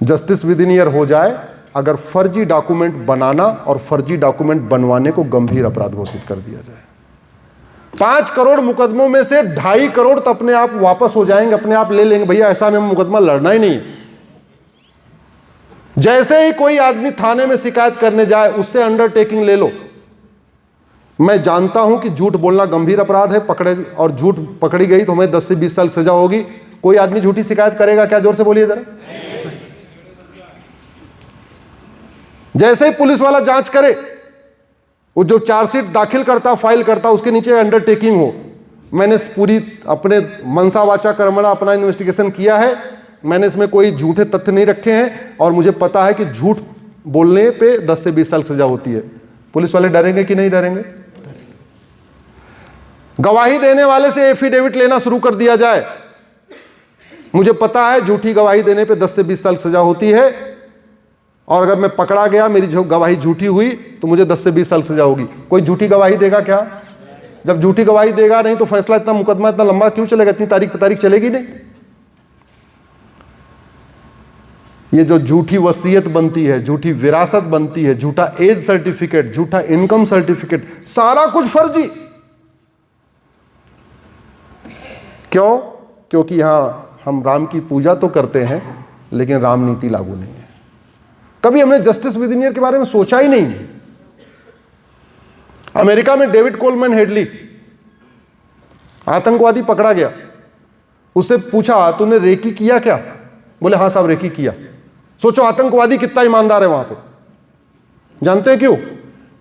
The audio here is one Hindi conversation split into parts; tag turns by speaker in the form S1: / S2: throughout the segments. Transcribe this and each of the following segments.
S1: जस्टिस विद इन ईयर हो जाए अगर फर्जी डॉक्यूमेंट बनाना और फर्जी डॉक्यूमेंट बनवाने को गंभीर अपराध घोषित कर दिया जाए। 5 करोड़ मुकदमों में से 2.5 करोड़ तो अपने आप वापस हो जाएंगे, अपने आप ले लेंगे, भैया ऐसा में मुकदमा लड़ना ही नहीं। जैसे ही कोई आदमी थाने में शिकायत करने जाए उससे अंडरटेकिंग ले लो। मैं जानता हूं कि झूठ बोलना गंभीर अपराध है, पकड़े और झूठ पकड़ी गई तो हमें 10 से 20 साल सजा होगी। कोई आदमी झूठी शिकायत करेगा क्या? जोर से बोलिए जरा। जैसे ही पुलिस वाला जांच करे, वो जो चार्जशीट दाखिल करता फाइल करता उसके नीचे अंडरटेकिंग हो, मैंने पूरी अपने मनसा वाचा कर्मणा अपना इन्वेस्टिगेशन किया है, मैंने इसमें कोई झूठे तथ्य नहीं रखे हैं और मुझे पता है कि झूठ बोलने पे 10 से 20 साल सजा होती है। पुलिस वाले डरेंगे कि नहीं डरेंगे? गवाही देने वाले से एफिडेविट लेना शुरू कर दिया जाए। मुझे पता है झूठी गवाही देने पे 10 से 20 साल सजा होती है और अगर मैं पकड़ा गया, मेरी जो गवाही झूठी हुई तो मुझे 10 से 20 साल सजा होगी। कोई झूठी गवाही देगा क्या? जब झूठी गवाही देगा नहीं तो फैसला इतना मुकदमा इतना लंबा क्यों चलेगा? इतनी तारीख पे तारीख चलेगी नहीं। ये जो झूठी वसीयत बनती है, झूठी विरासत बनती है, झूठा एज सर्टिफिकेट, झूठा इनकम सर्टिफिकेट, सारा कुछ फर्जी। क्यों? क्योंकि यहां हम राम की पूजा तो करते हैं लेकिन राम नीति लागू नहीं है। कभी हमने जस्टिस विद इन ईयर के बारे में सोचा ही नहीं। अमेरिका में डेविड कोलमैन हेडली आतंकवादी पकड़ा गया, उससे पूछा तूने रेकी किया क्या? बोले हाँ साहब रेकी किया। सोचो आतंकवादी कितना ईमानदार है वहां पे। जानते हैं क्यों?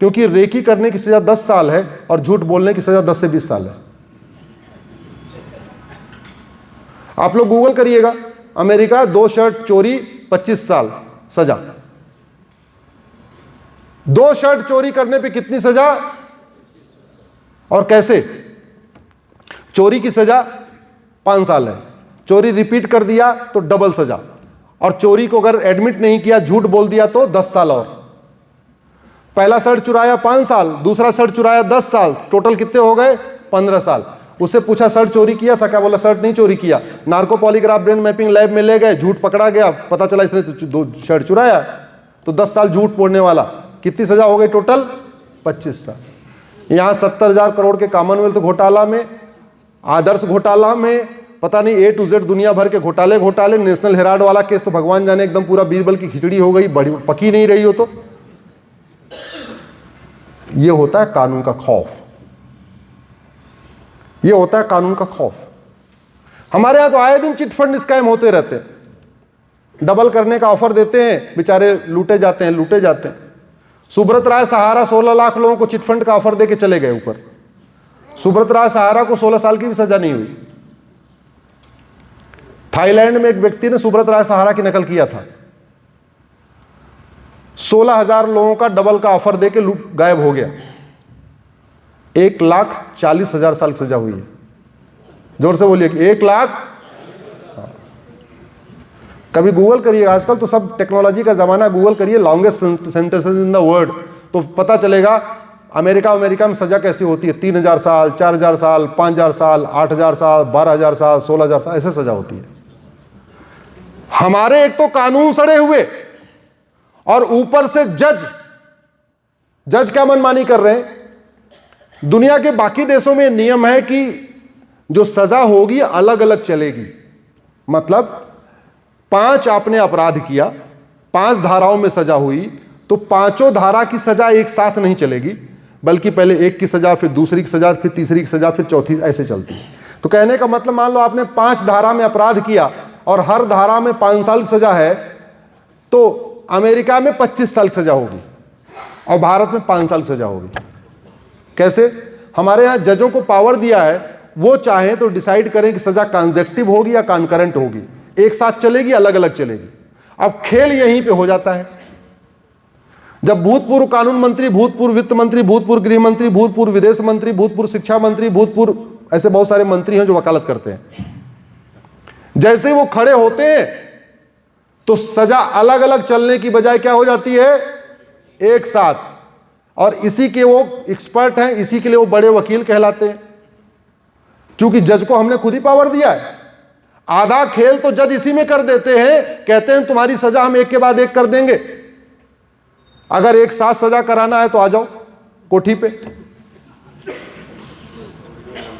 S1: क्योंकि रेकी करने की सजा 10 साल है और झूठ बोलने की सजा 10 से 20 साल है। आप लोग गूगल करिएगा, अमेरिका 2 शर्ट चोरी 25 साल सजा। 2 शर्ट चोरी करने पे कितनी सजा और कैसे? चोरी की सजा 5 साल है, चोरी रिपीट कर दिया तो डबल सजा, और चोरी को अगर एडमिट नहीं किया, झूठ बोल दिया तो 10 साल और। पहला शर्ट चुराया 5 साल, दूसरा शर्ट चुराया 10 साल, टोटल कितने हो गए? 15 साल। उससे पूछा शर्ट चोरी किया था क्या? बोला शर्ट नहीं चोरी किया। Narco polygraph brain mapping lab में ले गए, झूठ पकड़ा गया, पता चला इसने तो 2 शर्ट चुराया, तो 10 साल झूठ बोलने वाला। कितनी सजा हो गई टोटल? 25 साल। यहां 70,000 करोड़ के कॉमनवेल्थ घोटाला में, आदर्श घोटाला में, पता नहीं A to Z दुनिया भर के घोटाले, नेशनल हेराल्ड वाला केस तो भगवान जाने एकदम पूरा बीरबल की खिचड़ी हो गई, बड़ी पकी नहीं रही हो। तो ये होता है कानून का खौफ, ये होता है कानून का खौफ। हमारे यहां तो आए दिन चिटफंड स्कैम होते रहते हैं, डबल करने का ऑफर देते हैं, बेचारे लूटे जाते हैं। सुब्रत राय सहारा 16 लाख लोगों को चिटफंड का ऑफर देके चले गए ऊपर। सुब्रत राय सहारा को 16 साल की भी सजा नहीं हुई। थाईलैंड में एक व्यक्ति ने सुब्रत राय सहारा की नकल किया था, 16,000 लोगों का डबल का ऑफर देके गायब हो गया। 1,40,000 साल सजा हुई है। जोर से बोलिए कि 1,00,000। कभी गूगल करिए, आजकल तो सब टेक्नोलॉजी का जमाना, गूगल करिए longest sentences in the world, तो पता चलेगा अमेरिका में सजा कैसी होती है। 3,000 साल, 4,000 साल, 5,000 साल, 8,000 साल, 12,000 साल, 16,000 साल, ऐसे सजा होती है। हमारे एक तो कानून सड़े हुए और ऊपर से जज क्या मनमानी कर रहे हैं। दुनिया के बाकी देशों में नियम है कि जो सजा होगी अलग अलग चलेगी। मतलब 5 आपने अपराध किया, 5 धाराओं में सजा हुई, तो 5 धारा की सजा एक साथ नहीं चलेगी, बल्कि पहले एक की सजा, फिर दूसरी की सजा, फिर तीसरी की सजा, फिर चौथी, ऐसे चलती है। तो कहने का मतलब, मान लो आपने 5 धारा में अपराध किया और हर धारा में 5 साल की सजा है, तो अमेरिका में 25 साल की सजा होगी और भारत में 5 साल की सजा होगी। कैसे? हमारे यहां जजों को पावर दिया है, वो चाहे तो डिसाइड करें कि सजा कंसेक्टिव होगी या कॉन्करेंट होगी, एक साथ चलेगी, अलग अलग चलेगी। अब खेल यहीं पे हो जाता है। जब भूतपूर्व कानून मंत्री, भूतपूर्व वित्त मंत्री, भूतपूर्व गृह मंत्री, भूतपूर्व विदेश मंत्री, भूतपूर्व शिक्षा मंत्री, भूतपूर्व, ऐसे बहुत सारे मंत्री हैं जो वकालत करते हैं, जैसे ही वो खड़े होते हैं तो सजा अलग अलग चलने की बजाय क्या हो जाती है? एक साथ। और इसी के वो एक्सपर्ट हैं, इसी के लिए वो बड़े वकील कहलाते हैं, क्योंकि जज को हमने खुद ही पावर दिया है। आधा खेल तो जज इसी में कर देते हैं, कहते हैं तुम्हारी सजा हम एक के बाद एक कर देंगे, अगर एक साथ सजा कराना है तो आ जाओ कोठी पे।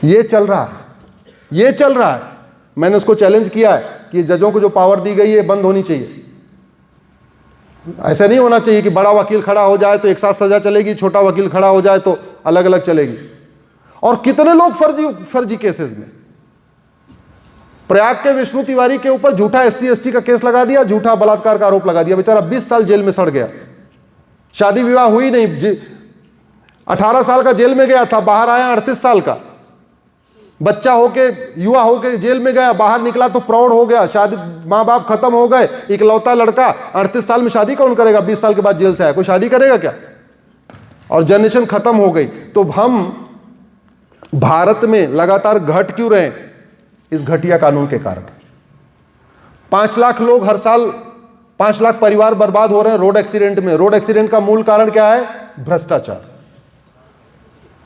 S1: ये चल रहा है, ये चल रहा है। मैंने उसको चैलेंज किया है कि जजों को जो पावर दी गई है बंद होनी चाहिए। ऐसा नहीं होना चाहिए कि बड़ा वकील खड़ा हो जाए तो एक साथ सजा चलेगी, छोटा वकील खड़ा हो जाए तो अलग अलग चलेगी। और कितने लोग फर्जी केसेस में, प्रयाग के विष्णु तिवारी के ऊपर झूठा SC/ST का केस लगा दिया, झूठा बलात्कार का आरोप लगा दिया, बेचारा 20 साल जेल में सड़ गया, शादी विवाह हुई नहीं, 18 साल का जेल में गया था, बाहर आया 38 साल का, बच्चा होके युवा होके जेल में गया, बाहर निकला तो प्रौढ़ हो गया, शादी माँ बाप खत्म हो गए, इकलौता लड़का, 38 साल में शादी कौन करेगा? 20 साल के बाद जेल से आया, कोई शादी करेगा क्या? और जनरेशन खत्म हो गई। तो हम भारत में लगातार घट क्यों रहे? इस घटिया कानून के कारण। 5 लाख लोग हर साल, 5 लाख परिवार बर्बाद हो रहे हैं रोड एक्सीडेंट में। रोड एक्सीडेंट का मूल कारण क्या है? भ्रष्टाचार।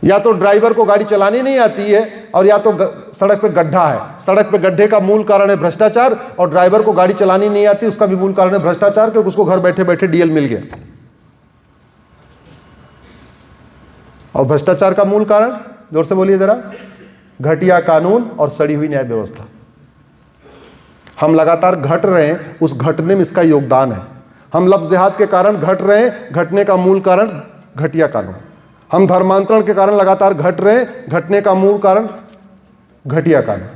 S1: या तो ड्राइवर को गाड़ी चलानी नहीं आती है, और या तो सड़क पे गड्ढा है। सड़क पे गड्ढे का मूल कारण है भ्रष्टाचार, और ड्राइवर को गाड़ी चलानी नहीं आती उसका भी मूल कारण है भ्रष्टाचार, क्योंकि उसको घर बैठे बैठे DL मिल गया। और भ्रष्टाचार का मूल कारण, जोर से बोलिए जरा, घटिया कानून और सड़ी हुई न्याय व्यवस्था। हम लगातार घट रहे हैं, उस घटने में इसका योगदान है। हम लफ्ज़ जिहाद के कारण घट रहे हैं, घटने का मूल कारण घटिया कानून। हम धर्मांतरण के कारण लगातार घट रहे हैं, घटने का मूल कारण घटिया कानून।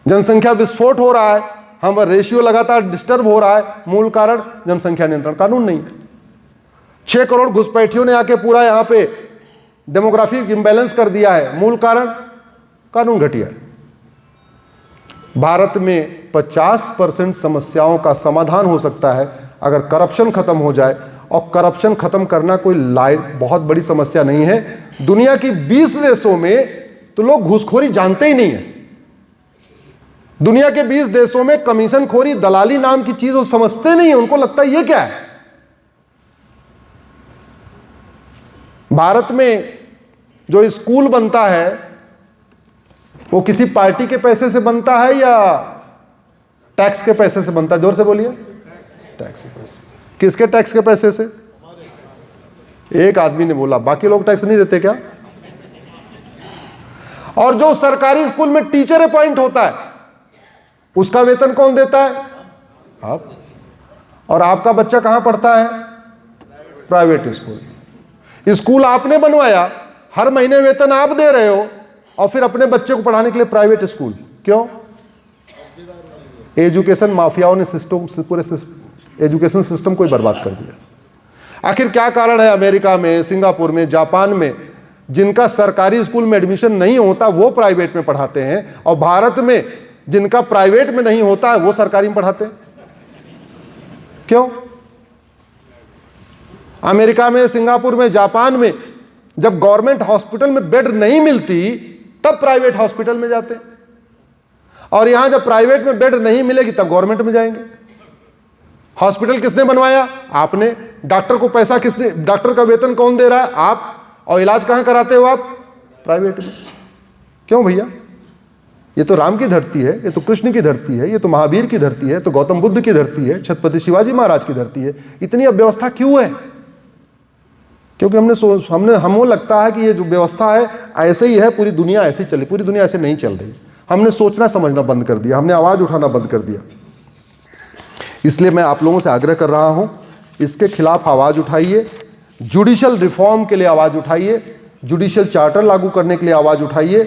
S1: जनसंख्या विस्फोट हो रहा है, हम रेशियो लगातार डिस्टर्ब हो रहा है, मूल कारण जनसंख्या नियंत्रण कानून नहीं है। 6 करोड़ घुसपैठियों ने आके पूरा यहां पे डेमोग्राफिक इंबैलेंस कर दिया है, मूल कारण कानून घटिया है। भारत में 50% समस्याओं का समाधान हो सकता है अगर करप्शन खत्म हो जाए, और करप्शन खत्म करना कोई बहुत बड़ी समस्या नहीं है। दुनिया की 20 देशों में तो लोग घूसखोरी जानते ही नहीं है। दुनिया के 20 देशों में कमीशनखोरी, दलाली नाम की चीज वो समझते नहीं है, उनको लगता है ये क्या है। भारत में जो स्कूल बनता है वो किसी पार्टी के पैसे से बनता है या टैक्स के पैसे से बनता है? जोर से बोलिए। टैक्स के पैसे। किसके टैक्स के पैसे से? एक आदमी ने बोला, बाकी लोग टैक्स नहीं देते क्या? और जो सरकारी स्कूल में टीचर अपॉइंट होता है उसका वेतन कौन देता है? आप। और आपका बच्चा कहां पढ़ता है? Private school. स्कूल आपने बनवाया, हर महीने वेतन आप दे रहे हो, और फिर अपने बच्चे को पढ़ाने के लिए प्राइवेट स्कूल। क्यों? एजुकेशन माफियाओं ने पूरे एजुकेशन सिस्टम को ही बर्बाद कर दिया। आखिर क्या कारण है? अमेरिका में, सिंगापुर में, जापान में जिनका सरकारी स्कूल में एडमिशन नहीं होता वो प्राइवेट में पढ़ाते हैं, और भारत में जिनका प्राइवेट में नहीं होता है वो सरकारी में पढ़ाते हैं। क्यों? अमेरिका में, सिंगापुर में, जापान में जब गवर्नमेंट हॉस्पिटल में बेड नहीं मिलती तब प्राइवेट हॉस्पिटल में जाते हैं, और यहां जब प्राइवेट में बेड नहीं मिलेगी तब गवर्नमेंट में जाएंगे। हॉस्पिटल किसने बनवाया? आपने। डॉक्टर को पैसा किसने, डॉक्टर का वेतन कौन दे रहा है? आप। और इलाज कहां कराते हो आप? प्राइवेट में। क्यों भैया? ये तो राम की धरती है, ये तो कृष्ण की धरती है, ये तो महावीर की धरती है, तो गौतम बुद्ध की धरती है, छत्रपति शिवाजी महाराज की धरती है। इतनी अव्यवस्था क्यों है? क्योंकि हमको लगता है कि ये जो व्यवस्था है ऐसे ही है, पूरी दुनिया ऐसे ही चले। पूरी दुनिया ऐसे नहीं चल रही। हमने सोचना समझना बंद कर दिया, हमने आवाज उठाना बंद कर दिया। इसलिए मैं आप लोगों से आग्रह कर रहा हूं, इसके खिलाफ आवाज उठाइए, जुडिशियल रिफॉर्म के लिए आवाज उठाइए, जुडिशियल चार्टर लागू करने के लिए आवाज उठाइए,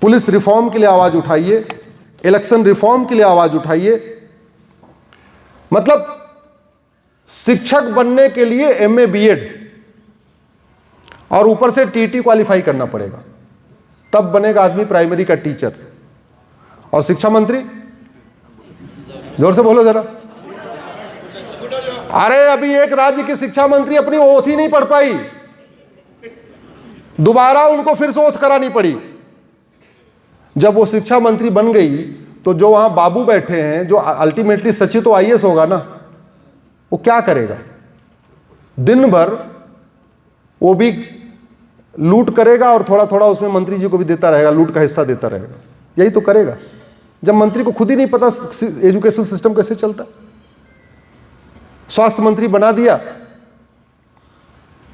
S1: पुलिस रिफॉर्म के लिए आवाज उठाइए, इलेक्शन रिफॉर्म के लिए आवाज उठाइए। मतलब शिक्षक बनने के लिए MA BEd और ऊपर से TT क्वालिफाई करना पड़ेगा, तब बनेगा आदमी प्राइमरी का टीचर। और शिक्षा मंत्री, जोर से बोलो जरा। अरे अभी एक राज्य की शिक्षा मंत्री अपनी ओथ ही नहीं पढ़ पाई, दोबारा उनको फिर से ओथ करानी पड़ी। जब वो शिक्षा मंत्री बन गई तो जो वहां बाबू बैठे हैं, जो अल्टीमेटली सचिव तो IAS होगा ना, वो क्या करेगा? दिन भर वो भी लूट करेगा और थोड़ा थोड़ा उसमें मंत्री जी को भी देता रहेगा, लूट का हिस्सा देता रहेगा। यही तो करेगा। जब मंत्री को खुद ही नहीं पता एजुकेशन सिस्टम कैसे चलता। स्वास्थ्य मंत्री बना दिया,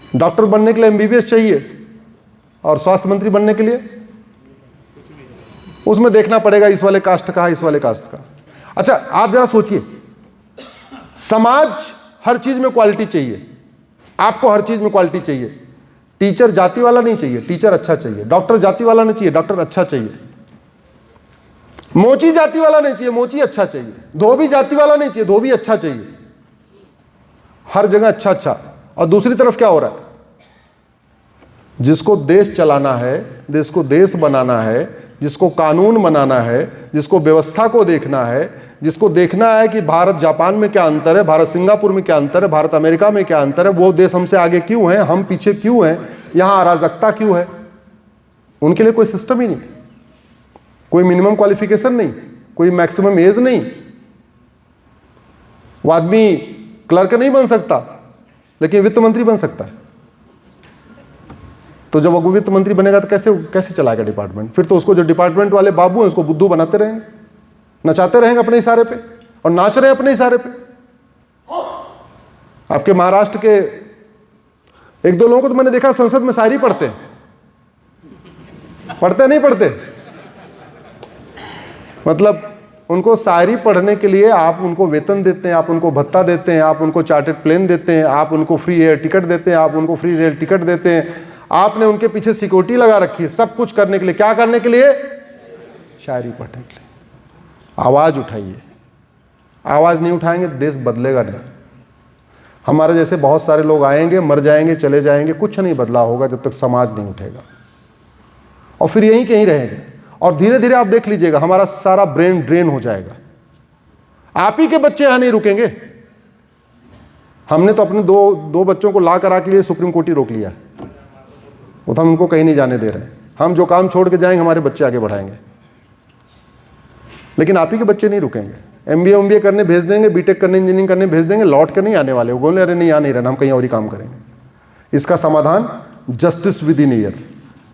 S1: डॉक्टर बनने के लिए एमबीबीएस चाहिए और स्वास्थ्य मंत्री बनने के लिए उसमें देखना पड़ेगा इस वाले कास्ट का, इस वाले कास्ट का। अच्छा, आप जरा सोचिए, समाज हर चीज में क्वालिटी चाहिए, आपको हर चीज में क्वालिटी चाहिए। टीचर जाति वाला नहीं चाहिए, टीचर अच्छा चाहिए। डॉक्टर जाति वाला नहीं चाहिए, डॉक्टर अच्छा चाहिए। मोची जाति वाला नहीं चाहिए, मोची अच्छा चाहिए। धोबी जाति वाला नहीं चाहिए, धोबी अच्छा चाहिए। हर जगह अच्छा अच्छा। और दूसरी तरफ क्या हो रहा है, जिसको देश चलाना है, देश को देश बनाना है, जिसको कानून बनाना है, जिसको व्यवस्था को देखना है, जिसको देखना है कि भारत जापान में क्या अंतर है, भारत सिंगापुर में क्या अंतर है, भारत अमेरिका में क्या अंतर है, वो देश हमसे आगे क्यों है, हम पीछे क्यों हैं, यहां अराजकता क्यों है, उनके लिए कोई सिस्टम ही नहीं, कोई मिनिमम क्वालिफिकेशन नहीं, कोई मैक्सिमम एज नहीं। वो आदमी क्लर्क नहीं बन सकता लेकिन वित्त मंत्री बन सकता है। तो जब वो वित्त मंत्री बनेगा तो कैसे कैसे चलाएगा डिपार्टमेंट? फिर तो उसको जो डिपार्टमेंट वाले बाबू हैं उसको बुद्धू बनाते रहेंगे, नचाते रहेंगे अपने इशारे पे, और नाच रहे हैं अपने इशारे पे। आपके महाराष्ट्र के एक दो लोगों को तो मैंने देखा संसद में शायरी पढ़ते हैं, पढ़ते नहीं पढ़ते, मतलब उनको शायरी पढ़ने के लिए आप उनको वेतन देते हैं, आप उनको भत्ता देते हैं, आप उनको चार्टर्ड प्लेन देते हैं, आप उनको फ्री एयर टिकट देते हैं, आप उनको फ्री रेल टिकट देते हैं, आपने उनके पीछे सिक्योरिटी लगा रखी है, सब कुछ करने के लिए। क्या करने के लिए? शायरी पढ़ने के लिए। आवाज उठाइए, आवाज नहीं उठाएंगे देश बदलेगा नहीं। हमारे जैसे बहुत सारे लोग आएंगे, मर जाएंगे, चले जाएंगे, कुछ नहीं बदला होगा जब तक समाज नहीं उठेगा, और फिर यहीं कहीं रहेंगे। और धीरे धीरे आप देख लीजिएगा हमारा सारा ब्रेन ड्रेन हो जाएगा। आप ही के बच्चे यहां नहीं रुकेंगे। हमने तो अपने दो बच्चों को ला करा के लिए सुप्रीम कोर्ट ही रोक लिया, वो तो हम उनको कहीं नहीं जाने दे रहे हैं। हम जो काम छोड़ के जाएंगे हमारे बच्चे आगे बढ़ाएंगे, लेकिन आप ही के बच्चे नहीं रुकेंगे। एमबीए करने भेज देंगे, बीटेक करने, इंजीनियरिंग करने भेज देंगे, लौट के नहीं आने वाले। वो बोले अरे नहीं, यहाँ नहीं रहना, हम कहीं और ही काम करेंगे। इसका समाधान justice with in year.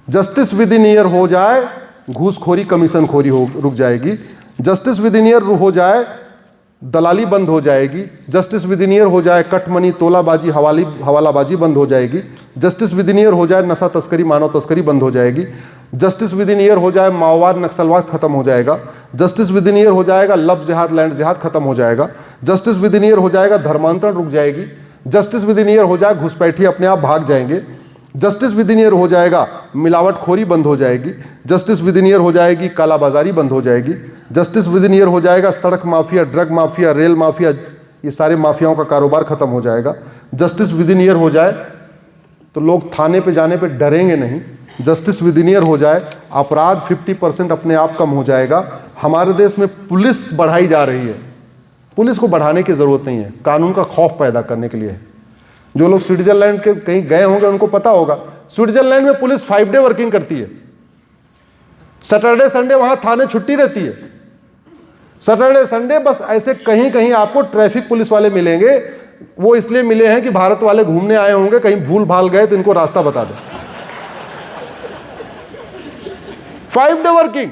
S1: Justice with in year हो जाए, घूसखोरी कमीशन खोरी हो रुक जाएगी। जस्टिस विद इन ईयर हो जाए, दलाली बंद हो जाएगी। जस्टिस विद इन ईयर हो जाए, कटमनी, तोलाबाजी, हवालाबाजी बंद हो जाएगी। जस्टिस विद इन ईयर हो जाए, नशा तस्करी, मानव तस्करी बंद हो जाएगी। जस्टिस विद इन ईयर हो जाए, माओवाद, नक्सलवाद खत्म हो जाएगा। जस्टिस विद इन ईयर हो जाएगा, लव जिहाद, लैंड जिहाद खत्म हो जाएगा। जस्टिस विद इन ईयर हो जाएगा, धर्मांतरण रुक जाएगी। जस्टिस विद इन ईयर हो जाए, घुसपैठी अपने आप भाग जाएंगे। जस्टिस विद इन ईयर हो जाएगा, मिलावटखोरी बंद हो जाएगी। जस्टिस विद इन ईयर हो जाएगी, कालाबाजारी बंद हो जाएगी। जस्टिस विद इन ईयर हो जाएगा, सड़क mafia, drug mafia, rail mafia, ये सारे माफियाओं का कारोबार खत्म हो जाएगा। जस्टिस विद इन ईयर हो जाए तो लोग थाने पे जाने पे डरेंगे नहीं। जस्टिस विद इन ईयर हो जाए, अपराध 50% अपने आप कम हो जाएगा। हमारे देश में पुलिस बढ़ाई जा रही है। पुलिस को बढ़ाने की जरूरत नहीं है, कानून का खौफ पैदा करने के लिए। जो लोग स्विट्जरलैंड के कहीं गए होंगे उनको पता होगा, स्विट्जरलैंड में पुलिस 5 डे वर्किंग करती है। सैटरडे संडे वहां थाने छुट्टी रहती है। सैटरडे संडे बस ऐसे कहीं कहीं आपको ट्रैफिक पुलिस वाले मिलेंगे। वो इसलिए मिले हैं कि भारत वाले घूमने आए होंगे, कहीं भूल भाल गए तो इनको रास्ता बता दे। 5 डे वर्किंग,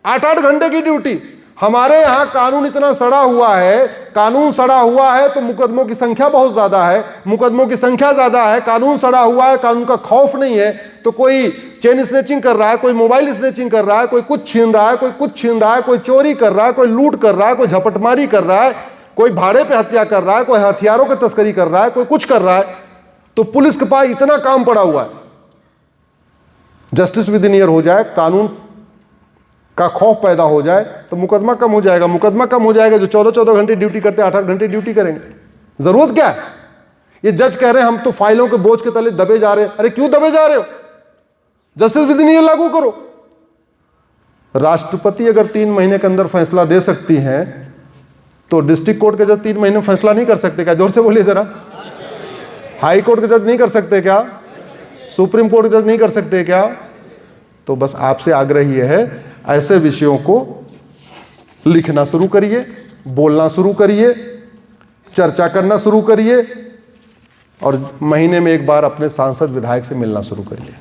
S1: 8-8 घंटे की ड्यूटी। हमारे यहां कानून इतना सड़ा हुआ है, कानून सड़ा हुआ है तो मुकदमों की संख्या बहुत ज्यादा है। मुकदमों की संख्या ज्यादा है, कानून सड़ा हुआ है, कानून का खौफ नहीं है, तो कोई चेन स्नेचिंग कर रहा है, कोई मोबाइल स्नेचिंग कर रहा है, कोई कुछ छीन रहा है, कोई कुछ छीन रहा है, कोई चोरी कर रहा है, कोई लूट कर रहा है, कोई झपटमारी कर रहा है, कोई भाड़े पे हत्या कर रहा है, कोई हथियारों की तस्करी कर रहा है, कोई कुछ कर रहा है। तो पुलिस के पास इतना काम पड़ा हुआ है। जस्टिस विद इन ईयर हो जाए, कानून का खौफ पैदा हो जाए तो मुकदमा कम हो जाएगा। मुकदमा कम हो जाएगा, जो 14-14 घंटे ड्यूटी करते हैं 8-8 घंटे ड्यूटी करेंगे। जरूरत क्या है? ये जज कह रहे हैं हम तो फाइलों के बोझ के तले दबे जा रहे हैं। अरे क्यों दबे जा रहे हो? जस्टिस विद इन ईयर लागू करो। राष्ट्रपति अगर 3 महीने के अंदर फैसला दे सकती हैं तो डिस्ट्रिक्ट कोर्ट के जज 3 महीने में फैसला नहीं कर सकते क्या? जोर से बोलिए जरा। हाई कोर्ट के जज नहीं कर सकते क्या? सुप्रीम कोर्ट के जज नहीं कर सकते क्या? तो बस आपसे आग्रह यह है, ऐसे विषयों को लिखना शुरू करिए, बोलना शुरू करिए, चर्चा करना शुरू करिए, और महीने में एक बार अपने सांसद विधायक से मिलना शुरू करिए।